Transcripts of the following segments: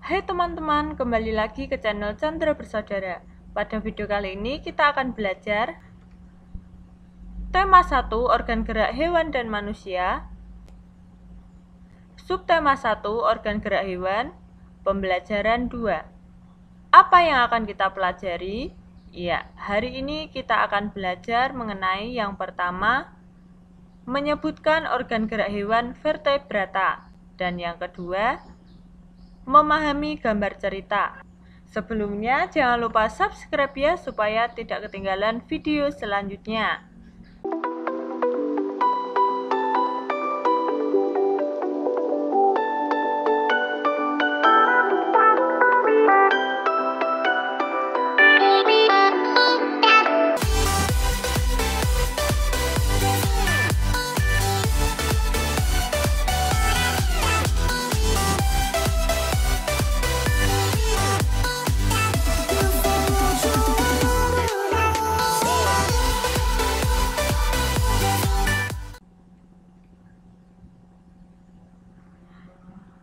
Hai teman-teman, kembali lagi ke channel Chandra Bersaudara. Pada video kali ini kita akan belajar tema 1, organ gerak hewan dan manusia. Subtema 1, organ gerak hewan. Pembelajaran 2. Apa yang akan kita pelajari? Ya, hari ini kita akan belajar mengenai yang pertama, menyebutkan organ gerak hewan vertebrata, dan yang kedua, memahami gambar cerita. Sebelumnya, jangan lupa subscribe ya supaya tidak ketinggalan video selanjutnya.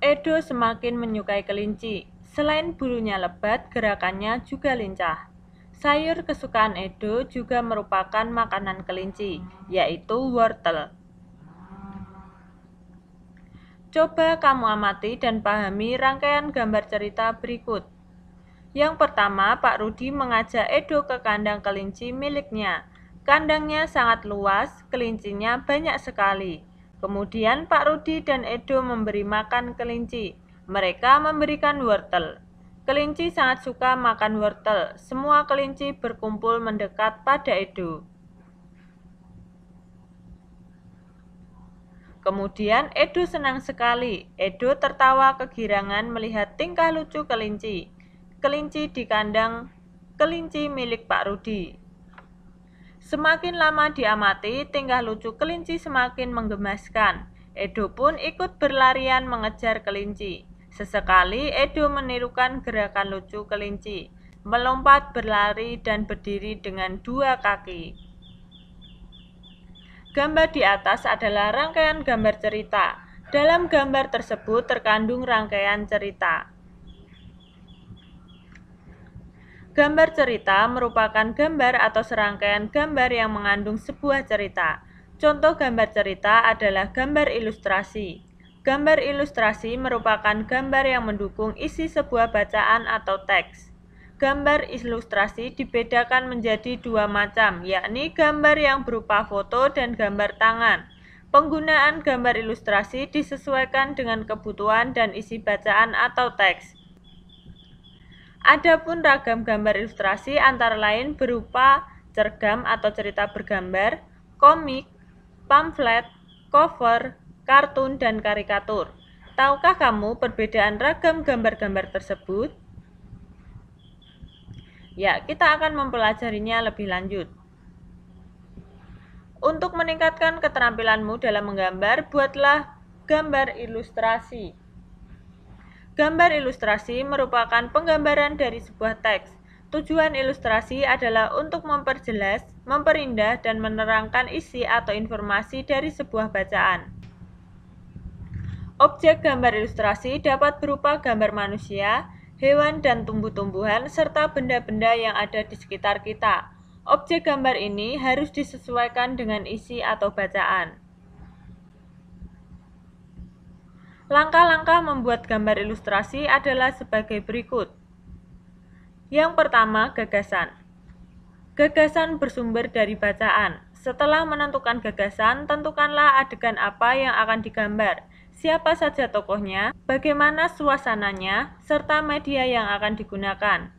Edo semakin menyukai kelinci. Selain bulunya lebat, gerakannya juga lincah. Sayur kesukaan Edo juga merupakan makanan kelinci, yaitu wortel. Coba kamu amati dan pahami rangkaian gambar cerita berikut. Yang pertama, Pak Rudi mengajak Edo ke kandang kelinci miliknya. Kandangnya sangat luas, kelincinya banyak sekali. Kemudian Pak Rudi dan Edo memberi makan kelinci. Mereka memberikan wortel. Kelinci sangat suka makan wortel. Semua kelinci berkumpul mendekat pada Edo. Kemudian Edo senang sekali. Edo tertawa kegirangan melihat tingkah lucu kelinci. Kelinci di kandang kelinci milik Pak Rudi. Semakin lama diamati, tingkah lucu kelinci semakin menggemaskan. Edo pun ikut berlarian mengejar kelinci. Sesekali Edo menirukan gerakan lucu kelinci, melompat, berlari, dan berdiri dengan dua kaki. Gambar di atas adalah rangkaian gambar cerita. Dalam gambar tersebut terkandung rangkaian cerita. Gambar cerita merupakan gambar atau serangkaian gambar yang mengandung sebuah cerita. Contoh gambar cerita adalah gambar ilustrasi. Gambar ilustrasi merupakan gambar yang mendukung isi sebuah bacaan atau teks. Gambar ilustrasi dibedakan menjadi dua macam, yakni gambar yang berupa foto dan gambar tangan. Penggunaan gambar ilustrasi disesuaikan dengan kebutuhan dan isi bacaan atau teks. Adapun ragam gambar ilustrasi antara lain berupa cergam atau cerita bergambar, komik, pamflet, cover, kartun, dan karikatur. Tahukah kamu perbedaan ragam gambar-gambar tersebut? Ya, kita akan mempelajarinya lebih lanjut. Untuk meningkatkan keterampilanmu dalam menggambar, buatlah gambar ilustrasi. Gambar ilustrasi merupakan penggambaran dari sebuah teks. Tujuan ilustrasi adalah untuk memperjelas, memperindah, dan menerangkan isi atau informasi dari sebuah bacaan. Objek gambar ilustrasi dapat berupa gambar manusia, hewan dan tumbuh-tumbuhan, serta benda-benda yang ada di sekitar kita. Objek gambar ini harus disesuaikan dengan isi atau bacaan. Langkah-langkah membuat gambar ilustrasi adalah sebagai berikut. Yang pertama, gagasan. Gagasan bersumber dari bacaan. Setelah menentukan gagasan, tentukanlah adegan apa yang akan digambar, siapa saja tokohnya, bagaimana suasananya, serta media yang akan digunakan.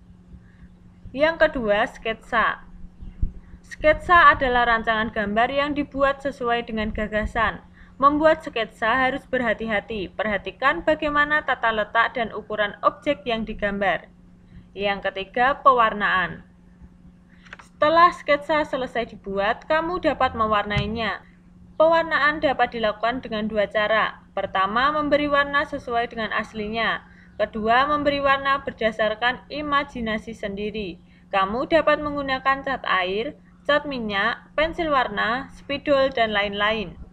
Yang kedua, sketsa. Sketsa adalah rancangan gambar yang dibuat sesuai dengan gagasan. Membuat sketsa harus berhati-hati. Perhatikan bagaimana tata letak dan ukuran objek yang digambar. Yang ketiga, pewarnaan. Setelah sketsa selesai dibuat, kamu dapat mewarnainya. Pewarnaan dapat dilakukan dengan dua cara. Pertama, memberi warna sesuai dengan aslinya. Kedua, memberi warna berdasarkan imajinasi sendiri. Kamu dapat menggunakan cat air, cat minyak, pensil warna, spidol, dan lain-lain.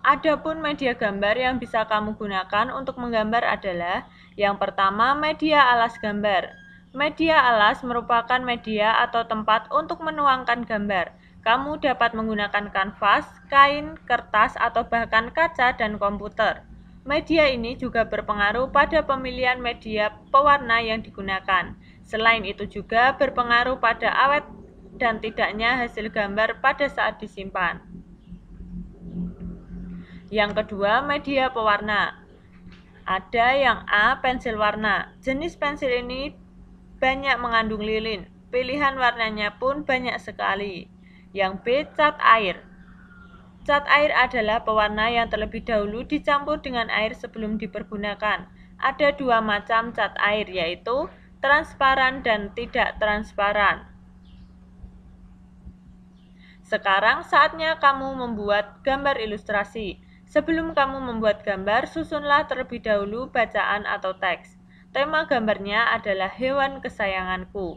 Adapun media gambar yang bisa kamu gunakan untuk menggambar adalah yang pertama, media alas gambar. Media alas merupakan media atau tempat untuk menuangkan gambar. Kamu dapat menggunakan kanvas, kain, kertas, atau bahkan kaca dan komputer. Media ini juga berpengaruh pada pemilihan media pewarna yang digunakan. Selain itu juga berpengaruh pada awet dan tidaknya hasil gambar pada saat disimpan. Yang kedua, media pewarna. Ada yang A, pensil warna. Jenis pensil ini banyak mengandung lilin. Pilihan warnanya pun banyak sekali. Yang B, cat air. Cat air adalah pewarna yang terlebih dahulu dicampur dengan air sebelum dipergunakan. Ada dua macam cat air, yaitu transparan dan tidak transparan. Sekarang saatnya kamu membuat gambar ilustrasi. Sebelum kamu membuat gambar, susunlah terlebih dahulu bacaan atau teks. Tema gambarnya adalah hewan kesayanganku.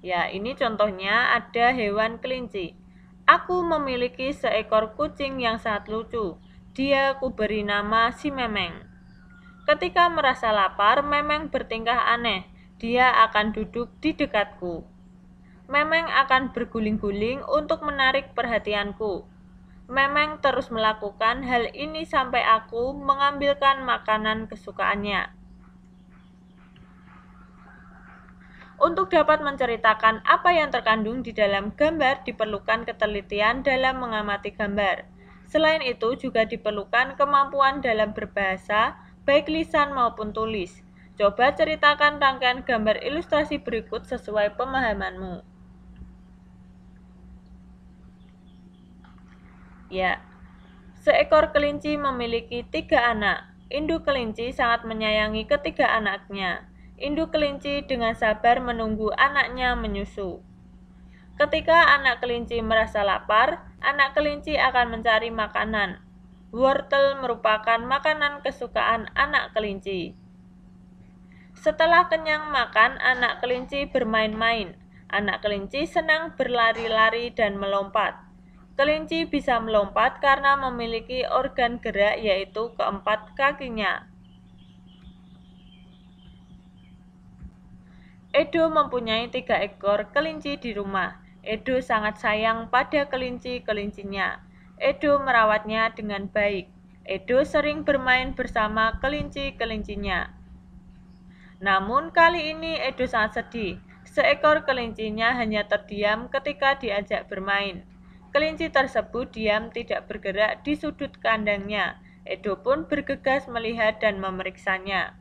Ya, ini contohnya ada hewan kelinci. Aku memiliki seekor kucing yang sangat lucu. Dia kuberi nama si Memeng. Ketika merasa lapar, Memeng bertingkah aneh. Dia akan duduk di dekatku. Memeng akan berguling-guling untuk menarik perhatianku. Memeng terus melakukan hal ini sampai aku mengambilkan makanan kesukaannya. Untuk dapat menceritakan apa yang terkandung di dalam gambar, diperlukan ketelitian dalam mengamati gambar. Selain itu, juga diperlukan kemampuan dalam berbahasa, baik lisan maupun tulis. Coba ceritakan rangkaian gambar ilustrasi berikut sesuai pemahamanmu. Ya, seekor kelinci memiliki 3 anak. Induk kelinci sangat menyayangi ketiga anaknya. Induk kelinci dengan sabar menunggu anaknya menyusu. Ketika anak kelinci merasa lapar, anak kelinci akan mencari makanan. Wortel merupakan makanan kesukaan anak kelinci. Setelah kenyang makan, anak kelinci bermain-main. Anak kelinci senang berlari-lari dan melompat. Kelinci bisa melompat karena memiliki organ gerak, yaitu keempat kakinya. Edo mempunyai 3 ekor kelinci di rumah. Edo sangat sayang pada kelinci-kelincinya. Edo merawatnya dengan baik. Edo sering bermain bersama kelinci-kelincinya. Namun kali ini Edo sangat sedih. Seekor kelincinya hanya terdiam ketika diajak bermain. Kelinci tersebut diam tidak bergerak di sudut kandangnya. Edo pun bergegas melihat dan memeriksanya.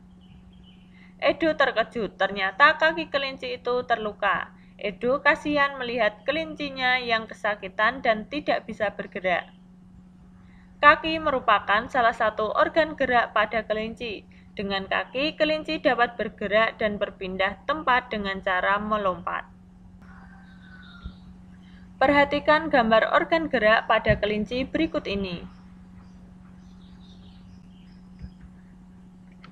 Edo terkejut, ternyata kaki kelinci itu terluka. Edo kasihan melihat kelincinya yang kesakitan dan tidak bisa bergerak. Kaki merupakan salah satu organ gerak pada kelinci. Dengan kaki, kelinci dapat bergerak dan berpindah tempat dengan cara melompat. Perhatikan gambar organ gerak pada kelinci berikut ini.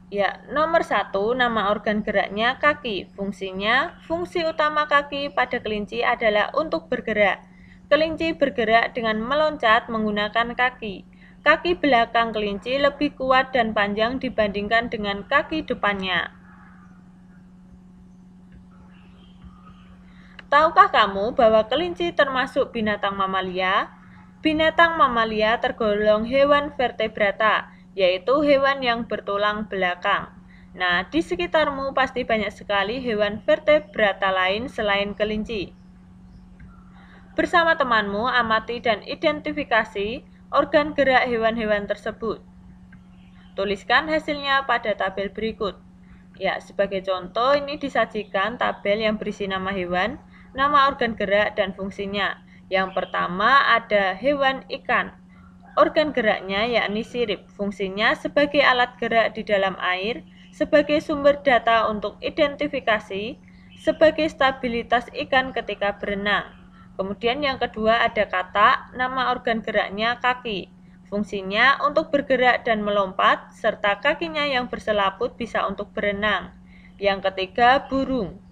Ya, nomor 1, nama organ geraknya kaki. Fungsi utama kaki pada kelinci adalah untuk bergerak. Kelinci bergerak dengan meloncat menggunakan kaki. Kaki belakang kelinci lebih kuat dan panjang dibandingkan dengan kaki depannya. Tahukah kamu bahwa kelinci termasuk binatang mamalia? Binatang mamalia tergolong hewan vertebrata, yaitu hewan yang bertulang belakang. Nah, di sekitarmu pasti banyak sekali hewan vertebrata lain selain kelinci. Bersama temanmu, amati dan identifikasi organ gerak hewan-hewan tersebut. Tuliskan hasilnya pada tabel berikut. Ya, sebagai contoh, ini disajikan tabel yang berisi nama hewan, nama organ gerak, dan fungsinya. Yang pertama ada hewan ikan. Organ geraknya yakni sirip. Fungsinya sebagai alat gerak di dalam air, sebagai sumber data untuk identifikasi, sebagai stabilitas ikan ketika berenang. Kemudian yang kedua ada katak, nama organ geraknya kaki. Fungsinya untuk bergerak dan melompat, serta kakinya yang berselaput bisa untuk berenang. Yang ketiga burung.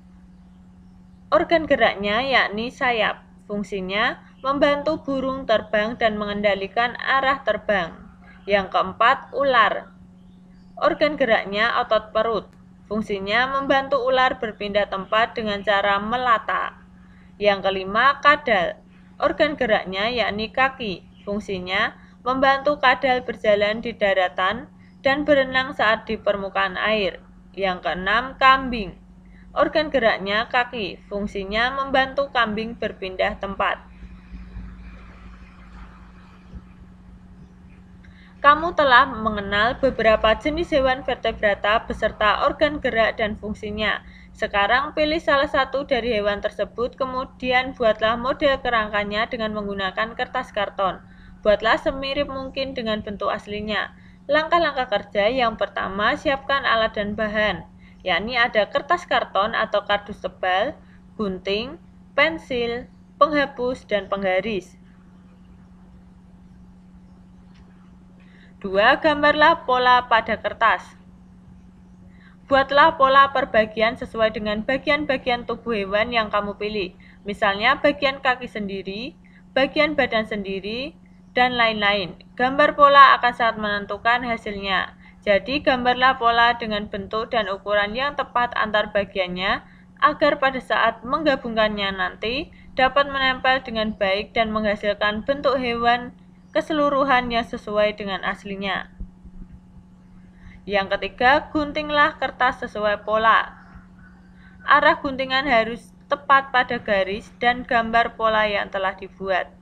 Organ geraknya yakni sayap. Fungsinya membantu burung terbang dan mengendalikan arah terbang. Yang keempat, ular. Organ geraknya otot perut. Fungsinya membantu ular berpindah tempat dengan cara melata. Yang kelima, kadal. Organ geraknya yakni kaki. Fungsinya membantu kadal berjalan di daratan dan berenang saat di permukaan air. Yang keenam, kambing. Organ geraknya kaki. Fungsinya membantu kambing berpindah tempat. Kamu telah mengenal beberapa jenis hewan vertebrata beserta organ gerak dan fungsinya. Sekarang pilih salah satu dari hewan tersebut, kemudian buatlah model kerangkanya dengan menggunakan kertas karton. Buatlah semirip mungkin dengan bentuk aslinya. Langkah-langkah kerja yang pertama, siapkan alat dan bahan, yakni ada kertas karton atau kardus tebal, gunting, pensil, penghapus, dan penggaris. 2. Gambarlah pola pada kertas. Buatlah pola perbagian sesuai dengan bagian-bagian tubuh hewan yang kamu pilih. Misalnya bagian kaki sendiri, bagian badan sendiri, dan lain-lain. Gambar pola akan sangat menentukan hasilnya. Jadi gambarlah pola dengan bentuk dan ukuran yang tepat antar bagiannya, agar pada saat menggabungkannya nanti dapat menempel dengan baik dan menghasilkan bentuk hewan keseluruhan yang sesuai dengan aslinya. Yang ketiga, guntinglah kertas sesuai pola. Arah guntingan harus tepat pada garis dan gambar pola yang telah dibuat.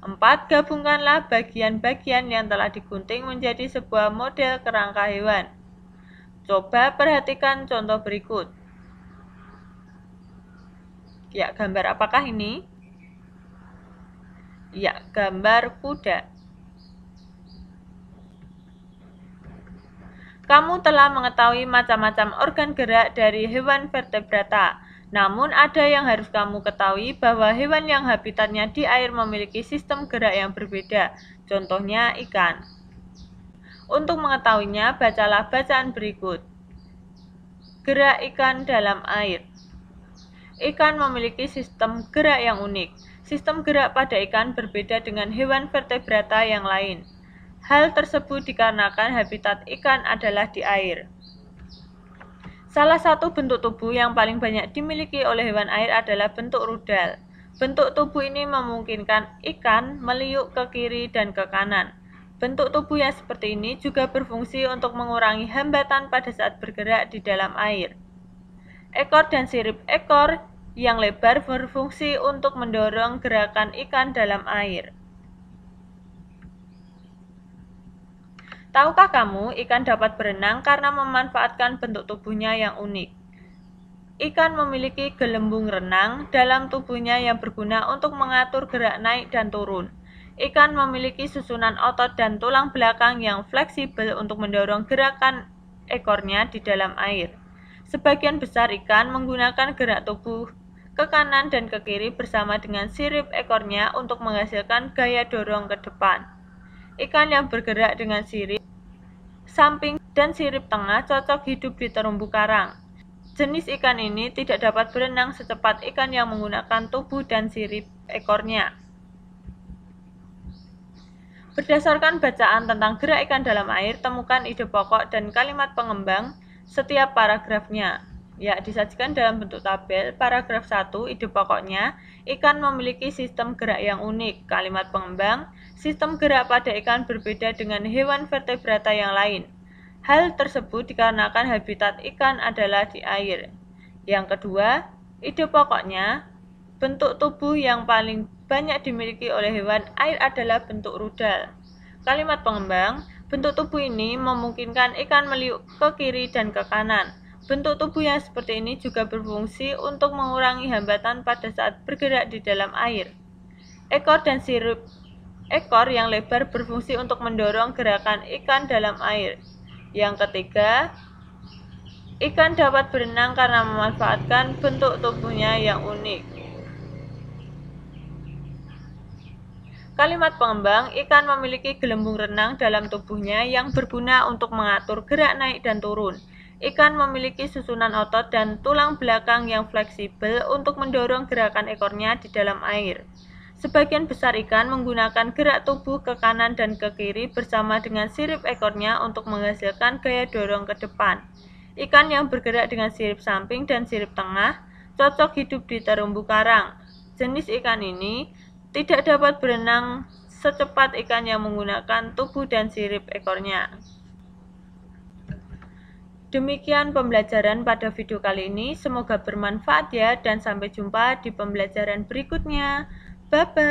4. Gabungkanlah bagian-bagian yang telah digunting menjadi sebuah model kerangka hewan. Coba perhatikan contoh berikut. Ya, gambar apakah ini? Ya, gambar kuda. Kamu telah mengetahui macam-macam organ gerak dari hewan vertebrata. Namun ada yang harus kamu ketahui bahwa hewan yang habitatnya di air memiliki sistem gerak yang berbeda. Contohnya ikan. Untuk mengetahuinya, bacalah bacaan berikut. Gerak ikan dalam air. Ikan memiliki sistem gerak yang unik. Sistem gerak pada ikan berbeda dengan hewan vertebrata yang lain. Hal tersebut dikarenakan habitat ikan adalah di air. Salah satu bentuk tubuh yang paling banyak dimiliki oleh hewan air adalah bentuk rudal. Bentuk tubuh ini memungkinkan ikan meliuk ke kiri dan ke kanan. Bentuk tubuh yang seperti ini juga berfungsi untuk mengurangi hambatan pada saat bergerak di dalam air. Ekor dan sirip ekor yang lebar berfungsi untuk mendorong gerakan ikan dalam air. Tahukah kamu, ikan dapat berenang karena memanfaatkan bentuk tubuhnya yang unik. Ikan memiliki gelembung renang dalam tubuhnya yang berguna untuk mengatur gerak naik dan turun. Ikan memiliki susunan otot dan tulang belakang yang fleksibel untuk mendorong gerakan ekornya di dalam air. Sebagian besar ikan menggunakan gerak tubuh ke kanan dan ke kiri bersama dengan sirip ekornya untuk menghasilkan gaya dorong ke depan. Ikan yang bergerak dengan sirip samping dan sirip tengah cocok hidup di terumbu karang. Jenis ikan ini tidak dapat berenang secepat ikan yang menggunakan tubuh dan sirip ekornya. Berdasarkan bacaan tentang gerak ikan dalam air, temukan ide pokok dan kalimat pengembang setiap paragrafnya. Ya, disajikan dalam bentuk tabel. Paragraf 1, ide pokoknya, ikan memiliki sistem gerak yang unik. Kalimat pengembang, sistem gerak pada ikan berbeda dengan hewan vertebrata yang lain. Hal tersebut dikarenakan habitat ikan adalah di air. Yang kedua, ide pokoknya, bentuk tubuh yang paling banyak dimiliki oleh hewan air adalah bentuk rudal. Kalimat pengembang, bentuk tubuh ini memungkinkan ikan meliuk ke kiri dan ke kanan. Bentuk tubuh yang seperti ini juga berfungsi untuk mengurangi hambatan pada saat bergerak di dalam air. Ekor dan sirip ekor yang lebar berfungsi untuk mendorong gerakan ikan dalam air. Yang ketiga, ikan dapat berenang karena memanfaatkan bentuk tubuhnya yang unik. Kalimat pengembang, ikan memiliki gelembung renang dalam tubuhnya yang berguna untuk mengatur gerak naik dan turun. Ikan memiliki susunan otot dan tulang belakang yang fleksibel untuk mendorong gerakan ekornya di dalam air. Sebagian besar ikan menggunakan gerak tubuh ke kanan dan ke kiri bersama dengan sirip ekornya untuk menghasilkan gaya dorong ke depan. Ikan yang bergerak dengan sirip samping dan sirip tengah cocok hidup di terumbu karang. Jenis ikan ini tidak dapat berenang secepat ikan yang menggunakan tubuh dan sirip ekornya. Demikian pembelajaran pada video kali ini, semoga bermanfaat ya, dan sampai jumpa di pembelajaran berikutnya. Bye-bye.